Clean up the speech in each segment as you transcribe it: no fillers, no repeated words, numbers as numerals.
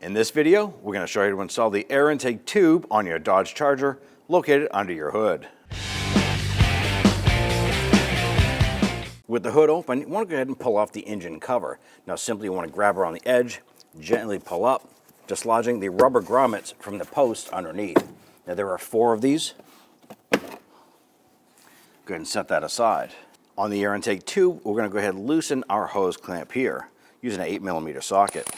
In this video, we're going to show you how to install the air intake tube on your Dodge Charger located under your hood. With the hood open, you want to go ahead and pull off the engine cover. Now simply you want to grab around the edge, gently pull up, dislodging the rubber grommets from the post underneath. Now there are 4 of these. Go ahead and set that aside. On the air intake tube, we're going to go ahead and loosen our hose clamp here using an 8mm socket.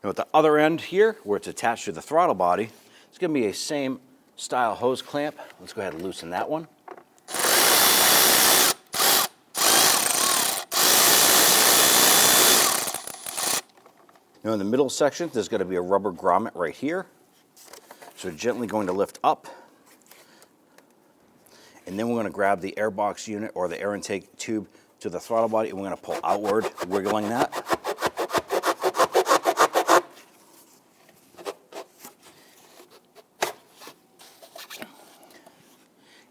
Now at the other end here, where it's attached to the throttle body, it's going to be a same style hose clamp. Let's go ahead and loosen that one. Now in the middle section, there's going to be a rubber grommet right here. So gently going to lift up. And then we're going to grab the air box unit or the air intake tube to the throttle body, and we're going to pull outward, wiggling that.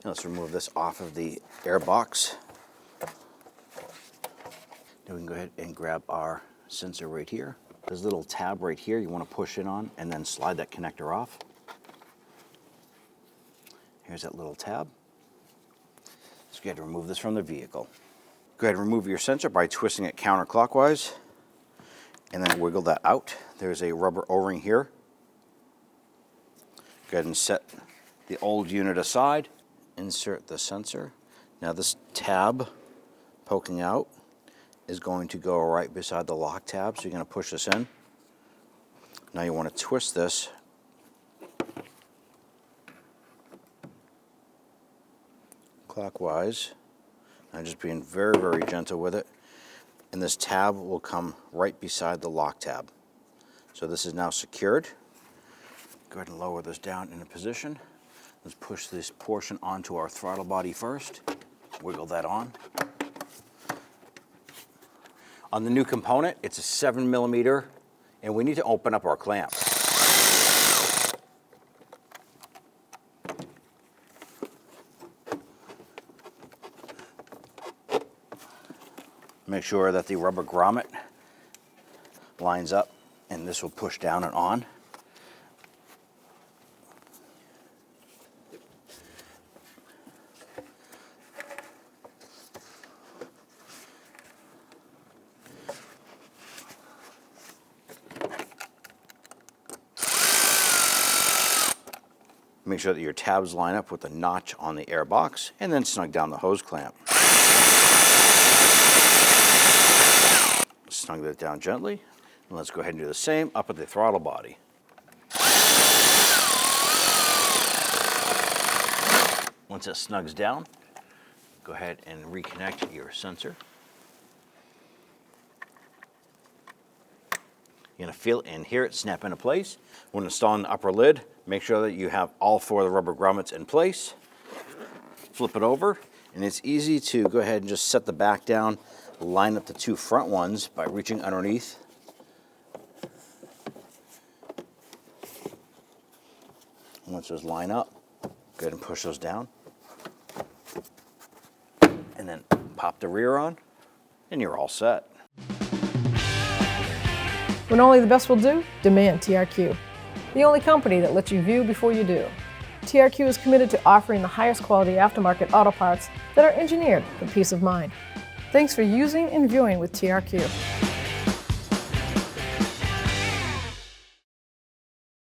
Now let's remove this off of the air box. Then we can go ahead and grab our sensor right here. There's a little tab right here you want to push in on and then slide that connector off. Here's that little tab. Let's go ahead and remove this from the vehicle. Go ahead and remove your sensor by twisting it counterclockwise and then wiggle that out. There's a rubber O-ring here. Go ahead and set the old unit aside. Insert the sensor. Now this tab poking out is going to go right beside the lock tab, so you're going to push this in. Now you want to twist this clockwise. I'm just being very, very gentle with it. And this tab will come right beside the lock tab. So this is now secured. Go ahead and lower this down into position. Let's push this portion onto our throttle body first. Wiggle that on. On the new component, it's a 7mm, and we need to open up our clamp. Make sure that the rubber grommet lines up, and this will push down and on. Make sure that your tabs line up with the notch on the air box, and then snug down the hose clamp. Snug that down gently, and let's go ahead and do the same up at the throttle body. Once it snugs down, go ahead and reconnect your sensor. You're going to feel it and hear it snap into place. When installing the upper lid, make sure that you have all 4 of the rubber grommets in place. Flip it over, and it's easy to go ahead and just set the back down, line up the 2 front ones by reaching underneath. Once those line up, go ahead and push those down. And then pop the rear on, and you're all set. When only the best will do, demand TRQ. The only company that lets you view before you do. TRQ is committed to offering the highest quality aftermarket auto parts that are engineered for peace of mind. Thanks for using and viewing with TRQ.